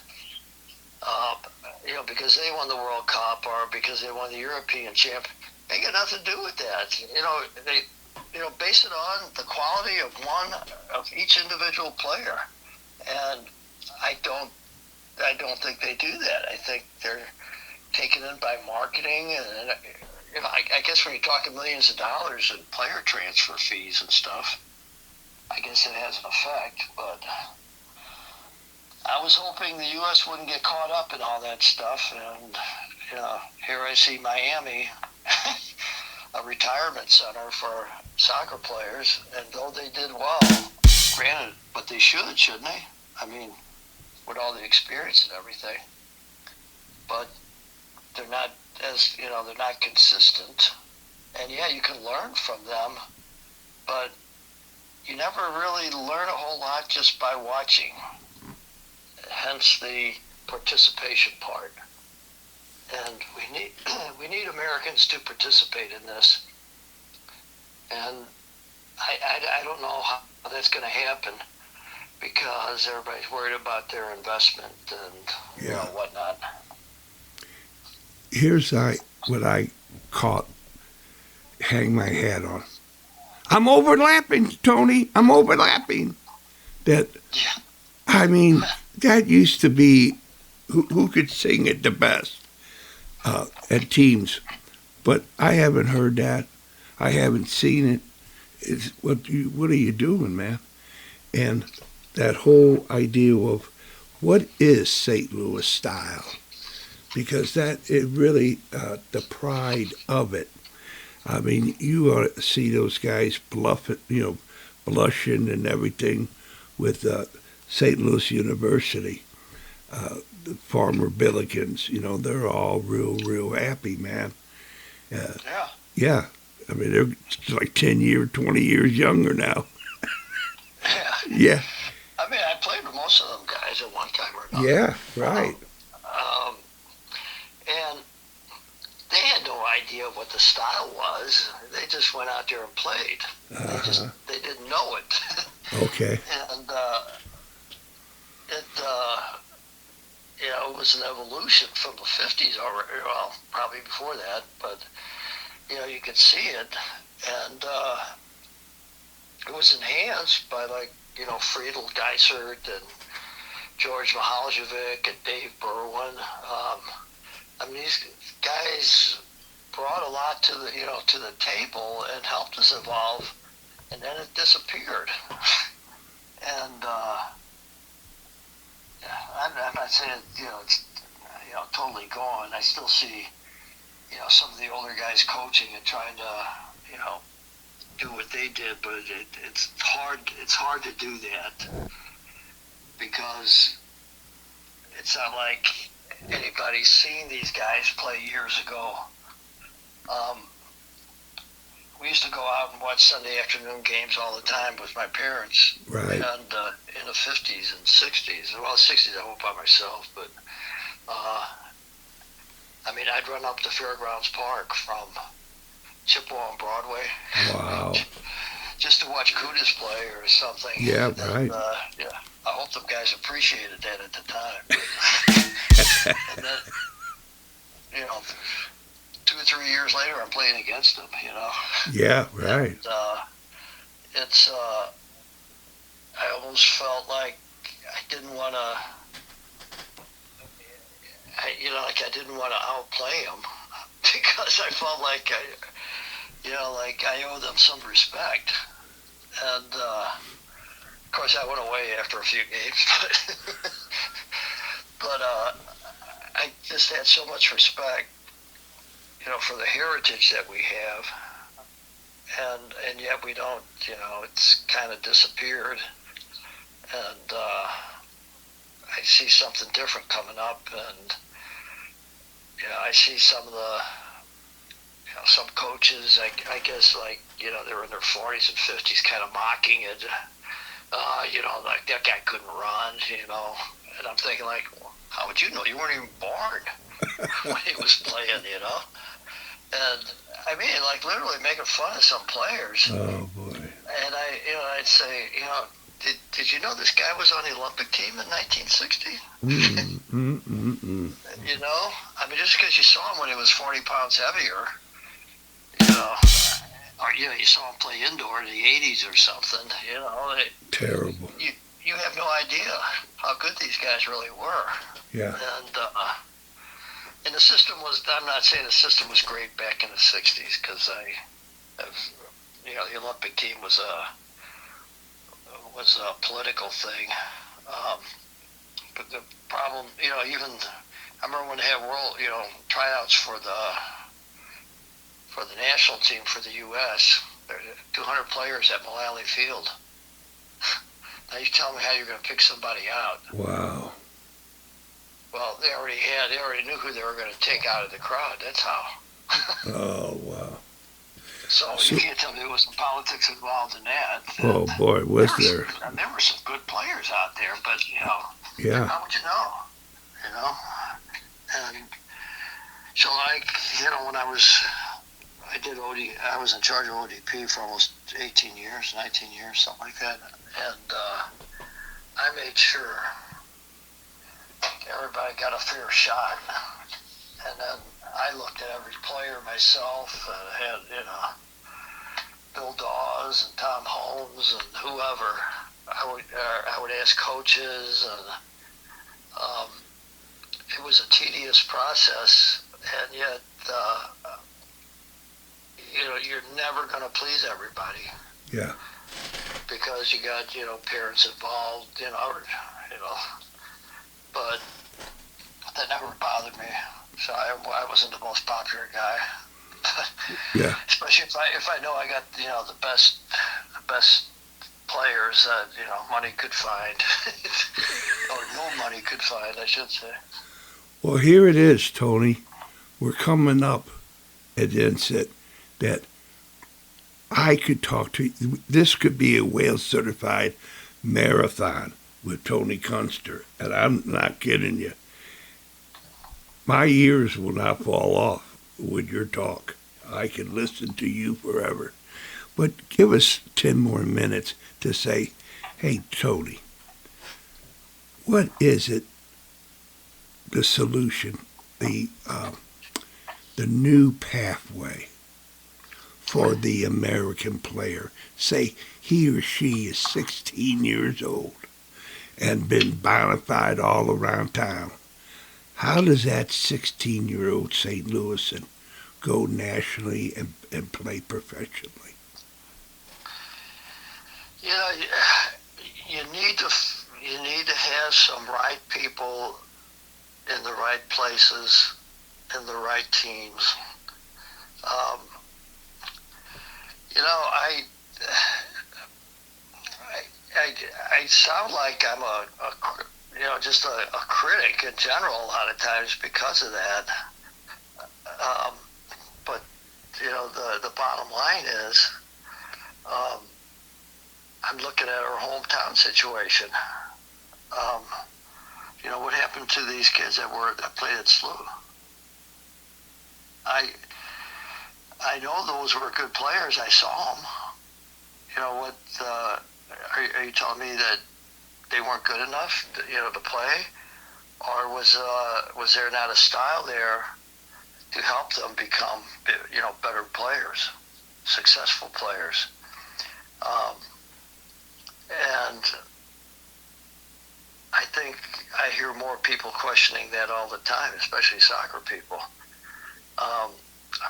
because they won the World Cup or because they won the European Champ. They got nothing to do with that. They base it on the quality of each individual player, and I don't think they do that. I think they're taken in by marketing, and I guess when you're talking millions of dollars in player transfer fees and stuff, I guess it has an effect. But I was hoping the U.S. wouldn't get caught up in all that stuff, and here I see Miami, a retirement center for soccer players, and though they did well, granted, but they shouldn't they? I mean, with all the experience and everything, but they're not they're not consistent. And yeah, you can learn from them, but you never really learn a whole lot just by watching. Hence the participation part. And we need Americans to participate in this. And I don't know how that's going to happen, because everybody's worried about their investment and whatnot. Here's what I hang my hat on. I'm overlapping, Tony. I'm overlapping. That, I mean, that used to be who could sing it the best at teams. But I haven't heard that. I haven't seen it. It's what are you doing, man? And that whole idea of what is St. Louis style, because that it really the pride of it. I mean, you ought to see those guys blushing and everything with St. Louis University, the former Billikens. They're all real happy, man. Yeah. I mean, they're like 10 years, 20 years younger now. Yeah. I mean, I played with most of them guys at one time or another. Yeah, right. And they had no idea what the style was. They just went out there and played. They didn't know it. Okay. And it was an evolution from the 50s already. Well, probably before that, but you could see it, and it was enhanced by Friedel Geisert and George Mihaljevic and Dave Berwin. I mean, these guys brought a lot to the table and helped us evolve, and then it disappeared. And I'm not saying it's totally gone. I still see some of the older guys coaching and trying to do what they did, but it's hard to do that, because it's not like anybody's seen these guys play years ago. We used to go out and watch Sunday afternoon games all the time with my parents. Right. And in the 50s and 60s. Well, 60s I went by myself, but I mean, I'd run up to Fairgrounds Park from Chippewa on Broadway. Wow. Just to watch Kuster play or something. Yeah, and, right. I hope them guys appreciated that at the time. And then, 2 or 3 years later, I'm playing against them, Yeah, right. And, it's, I almost felt like I didn't want to, I didn't want to outplay them, because I felt like I owe them some respect. And, of course, I went away after a few games, but I just had so much respect, for the heritage that we have, and yet we don't, it's kind of disappeared, and I see something different coming up, and I see some of the, some coaches, I guess, they're in their 40s and 50s, kind of mocking it, like that guy couldn't run, and I'm thinking, well, how would you know? You weren't even born when he was playing, And I mean, literally making fun of some players. Oh boy. And I'd say, did you know this guy was on the Olympic team in 1960? I mean, just because you saw him when he was 40 pounds heavier, you know, or you saw him play indoor in the 80s or something, Terrible. You have no idea how good these guys really were. Yeah. And the system was, I'm not saying the system was great back in the 60s, because the Olympic team was a political thing. But the problem, even I remember when they had tryouts for the national team for the U.S. There were 200 players at Mullally Field. Now you tell me how you're going to pick somebody out. Wow. Well, they already knew who they were going to take out of the crowd. That's how. Oh, wow. So you can't tell me there was some politics involved in that. Oh boy, was there? There were some good players out there, but Yeah. how would you know? And so when I was in charge of ODP for almost 18 years, 19 years, something like that, and I made sure everybody got a fair shot, and then I looked at every player myself. Had Bill Dawes and Tom Holmes and whoever. I would ask coaches, and it was a tedious process, and yet you're never going to please everybody. Yeah. Because you got parents involved, but that never bothered me. So I wasn't the most popular guy. Yeah. Especially if I know I got the best players that money could find, or no money could find, I should say. Well, here it is, Tony. We're coming up at the inset that I could talk to you. This could be a Wales certified marathon with Tony Kuster, and I'm not kidding you. My ears will not fall off with your talk. I could listen to you forever. But give us 10 more minutes to say, hey, Tony, what is it, the solution, the new pathway for the American player? Say he or she is 16 years old and been bonafide all around town. How does that 16-year-old St. Louisan go nationally and play professionally? You need to have some right people in the right places, in the right teams. I sound like I'm just a critic in general a lot of times because of that. But the bottom line is, I'm looking at our hometown situation. What happened to these kids that played at SLU? I know those were good players. I saw them. Are you telling me that they weren't good enough to play, or was there not a style there to help them become better players, successful players? And I think I hear more people questioning that all the time, especially soccer people. I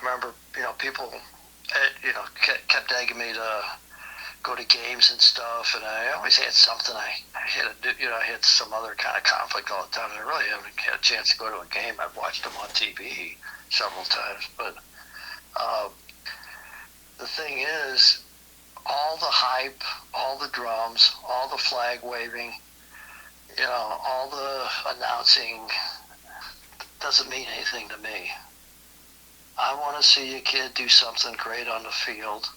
remember, people, kept egging me to go to games and stuff, and I always had something I had to do. I had some other kind of conflict all the time. I really haven't had a chance to go to a game. I've watched them on TV several times, but the thing is, all the hype, all the drums, all the flag waving, all the announcing doesn't mean anything to me. I want to see a kid do something great on the field,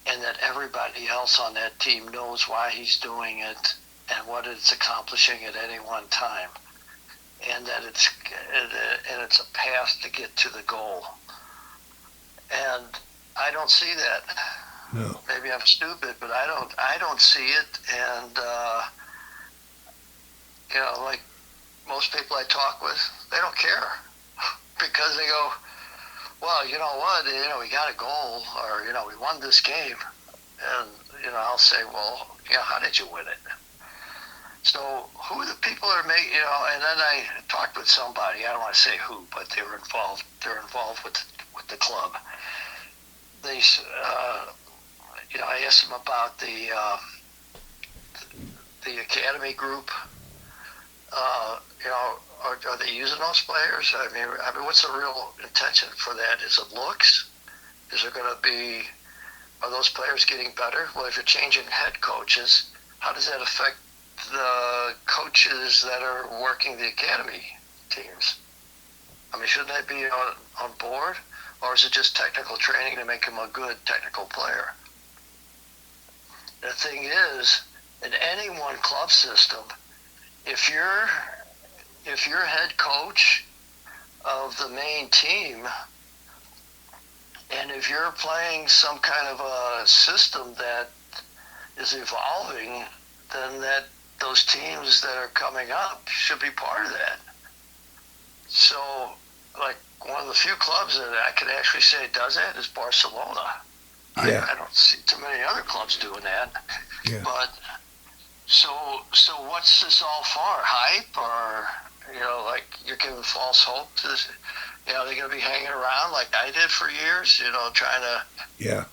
and that everybody else on that team knows why he's doing it and what it's accomplishing at any one time, and that it's a path to get to the goal. And I don't see that. No. Maybe I'm stupid, but I don't see it. And like most people I talk with, they don't care because they go, well, you know what, we got a goal, or we won this game, and I'll say, well, how did you win it? So who are the people that are making, and then I talked with somebody, I don't want to say who, but they're involved with the club. They, I asked them about the academy group. Are they using those players? I mean, what's the real intention for that? Is it looks? Is there going to be, are those players getting better? Well, if you're changing head coaches, how does that affect the coaches that are working the academy teams? I mean, shouldn't they be on board? Or is it just technical training to make him a good technical player? The thing is, in any one club system, if you're head coach of the main team, and if you're playing some kind of a system that is evolving, then those teams that are coming up should be part of that. So, like, one of the few clubs that I could actually say does that is Barcelona. Yeah. I don't see too many other clubs doing that. Yeah. But so what's this all for? Hype, or like you're giving false hope to this? They're going to be hanging around like I did for years. Trying to. Yeah.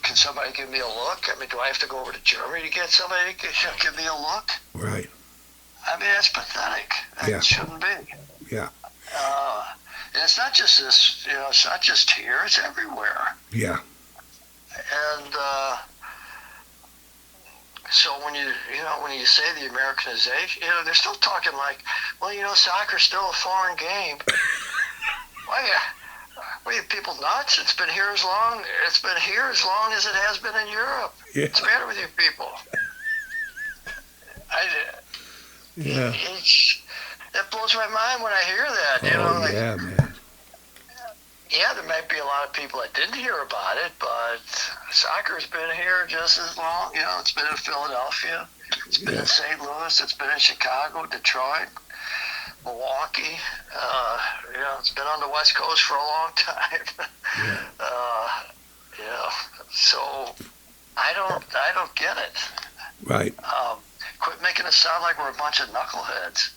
Can somebody give me a look? I mean, do I have to go over to Germany to get somebody to give me a look? Right. I mean, that's pathetic. That shouldn't be. Yeah. And it's not just this, it's not just here, it's everywhere. Yeah. And so when you say the Americanization, they're still talking like, well, soccer's still a foreign game. What are you people nuts? It's been here as long as it has been in Europe. Yeah. What's the matter with you people? That blows my mind when I hear that. Yeah, man. Yeah, there might be a lot of people that didn't hear about it, but soccer's been here just as long. It's been in Philadelphia, it's been in St. Louis, it's been in Chicago, Detroit, Milwaukee. It's been on the West Coast for a long time. So I don't get it. Right. Quit making it sound like we're a bunch of knuckleheads,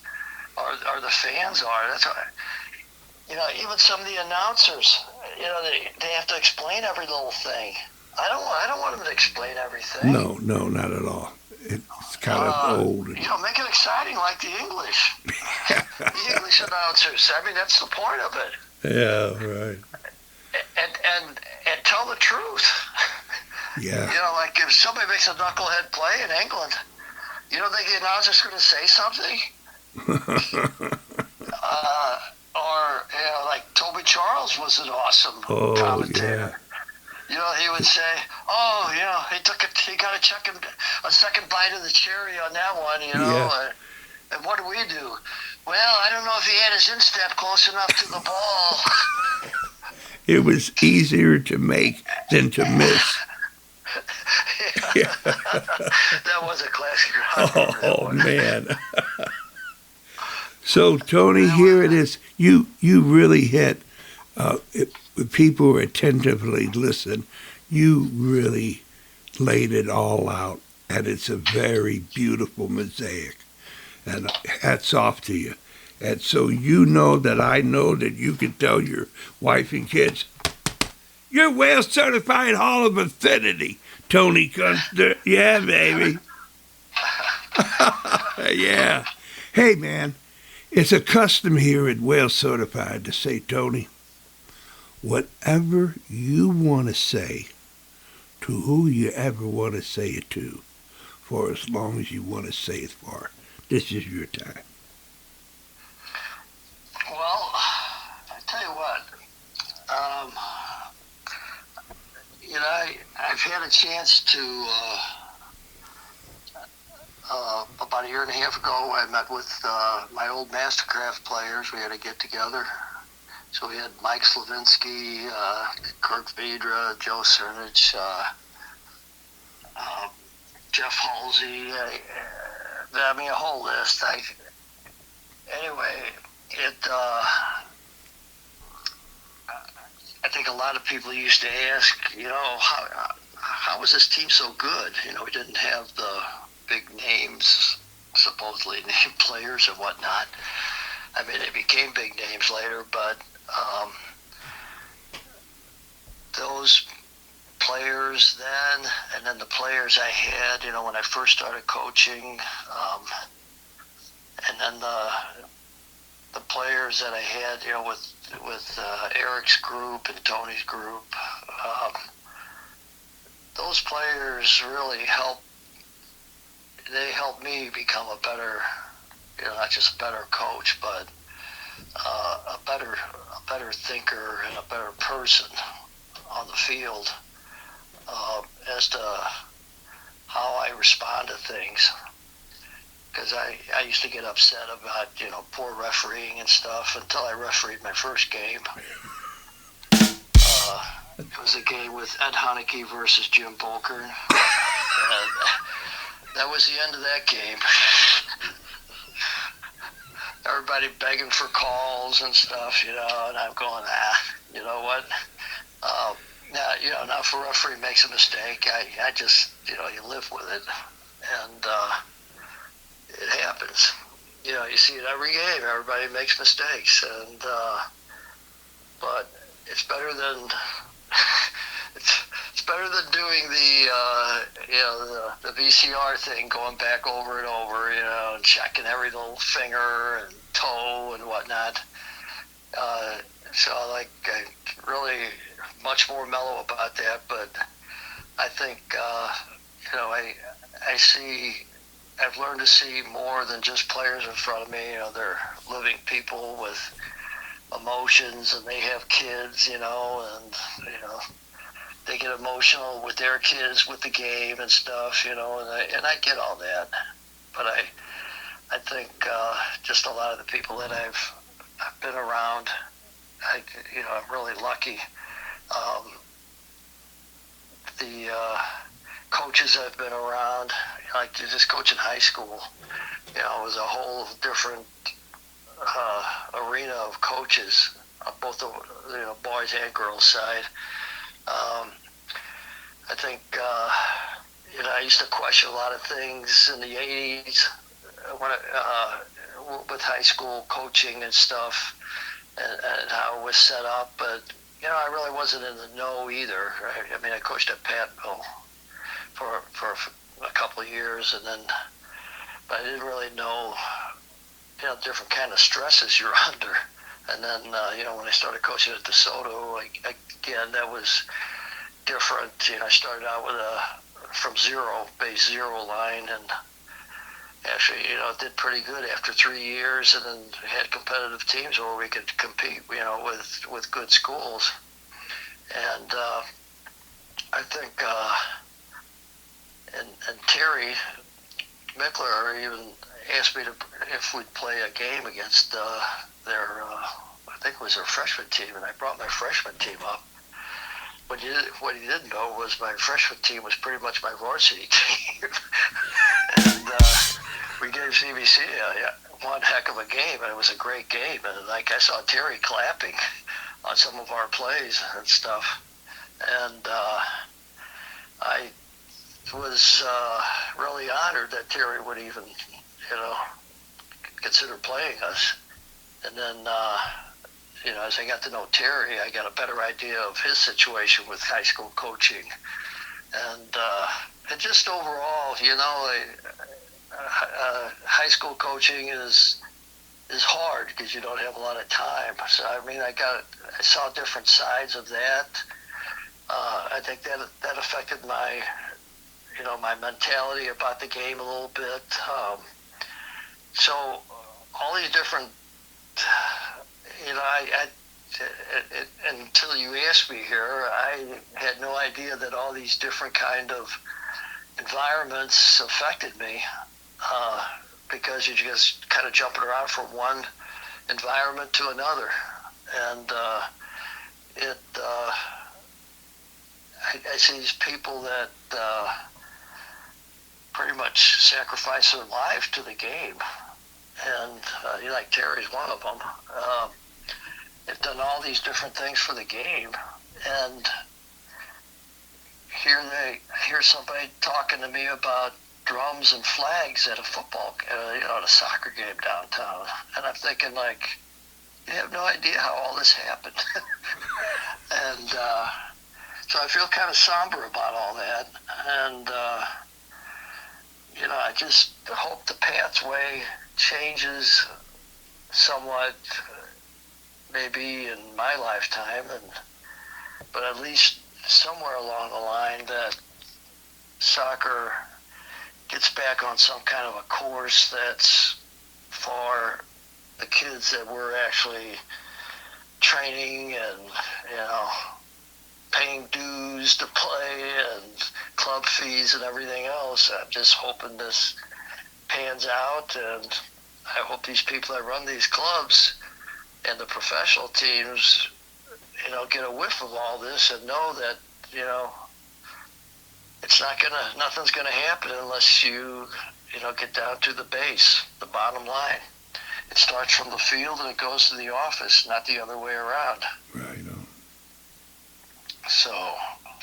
or the fans are. That's why. Even some of the announcers, they have to explain every little thing. I don't want them to explain everything. No, not at all. It's kind of old. Make it exciting like the English. The English announcers. I mean, that's the point of it. Yeah, right. And tell the truth. Yeah. Like if somebody makes a knucklehead play in England, you don't think the announcer's going to say something? Or like Toby Charles was an awesome commentator. Yeah. He would say, he got a second bite of the cherry on that one, Yeah. And what do we do? Well, I don't know if he had his instep close enough to the ball. It was easier to make than to miss. Yeah. That was a classic. Oh, man. So, Tony, here it is. You really hit, if people attentively listen, you really laid it all out, and it's a very beautiful mosaic. And hats off to you. And so that I know that you can tell your wife and kids, you're Whale Certified Hall of Affinity, Tony Kuster. Yeah, baby. Yeah. Hey, man. It's a custom here at Whale Certified to say, Tony, whatever you want to say to who you ever want to say it to, for as long as you want to say it for, this is your time. Well, I tell you what, I've had a chance to, about a year and a half ago, I met with my old Mastercraft players. We had a get-together, So we had Mike Slavinsky, Kirk Vedra, Joe Cernich, Jeff Halsey. I mean, a whole list. Anyway, it. I think a lot of people used to ask, how was this team so good? We didn't have the big names, supposedly named players and whatnot. I mean, they became big names later, but those players then, and then the players I had, when I first started coaching, and then the players that I had, with Eric's group and Tony's group, those players really helped. They helped me become a better, not just a better coach, but a better thinker and a better person on the field, as to how I respond to things. Because I used to get upset about, poor refereeing and stuff until I refereed my first game. It was a game with Ed Haneke versus Jim Bolker. And that was the end of that game. Everybody begging for calls and stuff, and I'm going, you know what? Now if a referee makes a mistake, I just, you live with it. And it happens. You see it every game. Everybody makes mistakes, and but it's better than it's better than doing the VCR thing, going back over and over, and checking every little finger and toe and whatnot. So I'm really much more mellow about that, but I think I've learned to see more than just players in front of me. They're living people with emotions, and they have kids, and they get emotional with their kids with the game and stuff, and I get all that. But I think just a lot of the people that I've been around, I'm really lucky. The coaches I've been around, like just coaching high school, it was a whole different arena of coaches, both the boys and girls side. I think I used to question a lot of things in the 80s when with high school coaching and stuff, and how it was set up, but I really wasn't in the know either. I mean, I coached at Patmille for a couple of years, but I didn't really know, different kind of stresses you're under. And then, when I started coaching at DeSoto, again, that was different. I started out with from base zero line, and actually, did pretty good after 3 years, and then had competitive teams where we could compete, with good schools. And I think, and Terry Mickler even asked me if we'd play a game against their, I think it was their freshman team, and I brought my freshman team up. What he didn't know was my freshman team was pretty much my varsity team. And we gave CBC one heck of a game, and it was a great game. And I saw Terry clapping on some of our plays and stuff. And I was really honored that Terry would even, consider playing us. And then, as I got to know Terry, I got a better idea of his situation with high school coaching. And just overall, high school coaching is hard because you don't have a lot of time. So, I mean, I saw different sides of that. I think that affected my, my mentality about the game a little bit. So all these different, until you asked me here, I had no idea that all these different kind of environments affected me, because you're just kind of jumping around from one environment to another. And see these people that pretty much sacrifice their life to the game. And like Terry's one of them. They've done all these different things for the game, and hear somebody talking to me about drums and flags at a football, at a soccer game downtown, and I'm thinking, like, you have no idea how all this happened. And so I feel kind of somber about all that, and I just hope the pathway changes somewhat, maybe in my lifetime, but at least somewhere along the line that soccer gets back on some kind of a course that's for the kids that we're actually training and, paying dues to play and club fees and everything else. I'm just hoping this pans out, and I hope these people that run these clubs and the professional teams, get a whiff of all this and know that, nothing's gonna happen unless you get down to the base, the bottom line. It starts from the field and it goes to the office, not the other way around. Right on. So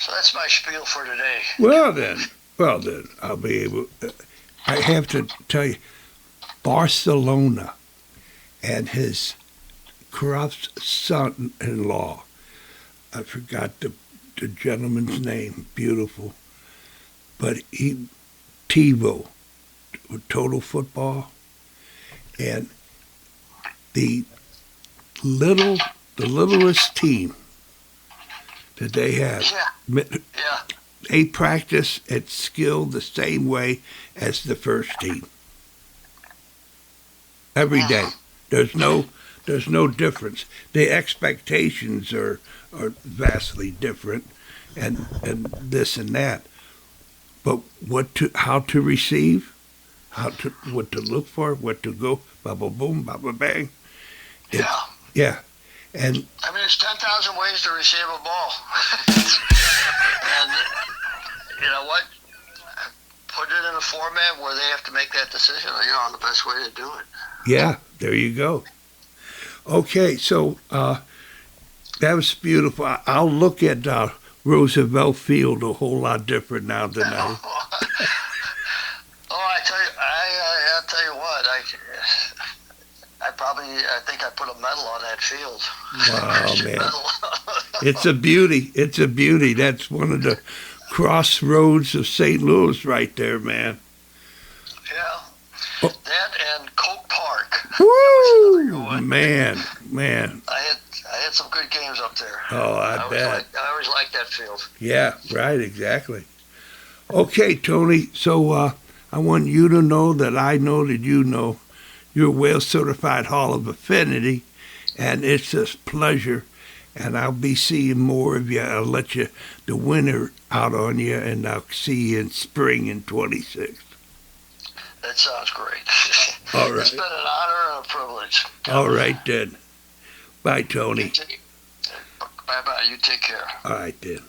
that's my spiel for today. Well then, I'll be able. I have to tell you, Barcelona and his corrupt son-in-law. I forgot the gentleman's name. Beautiful, but TiVo, Total Football, and the littlest team that they have. Yeah. They practice at skill the same way as the first team. Every day. There's no difference. The expectations are vastly different, and this and that. But how to receive, what to look for, what to go, baba boom, baba bang. Yeah. And I mean, there's 10,000 ways to receive a ball. And you know what? Put it in a format where they have to make that decision, on the best way to do it. Yeah, there you go. Okay, so that was beautiful. I'll look at Roosevelt Field a whole lot different now than I. I'll tell you what. I think I put a medal on that field. Wow, man. It's a beauty. It's a beauty. That's one of the crossroads of St. Louis right there, man. Yeah. Oh. That and Coke Park. Woo! Man. I had some good games up there. Oh, I bet. I always liked that field. Yeah, right, exactly. Okay, Tony, so I want you to know that I know that you know you're a Whale-certified Hall of Affinity, and it's a pleasure, and I'll be seeing more of you. I'll let the winter out on you, and I'll see you in spring in 26. That sounds great. All right. It's been an honor and a privilege. All right, then. Bye, Tony. Bye-bye. You take care. All right, then.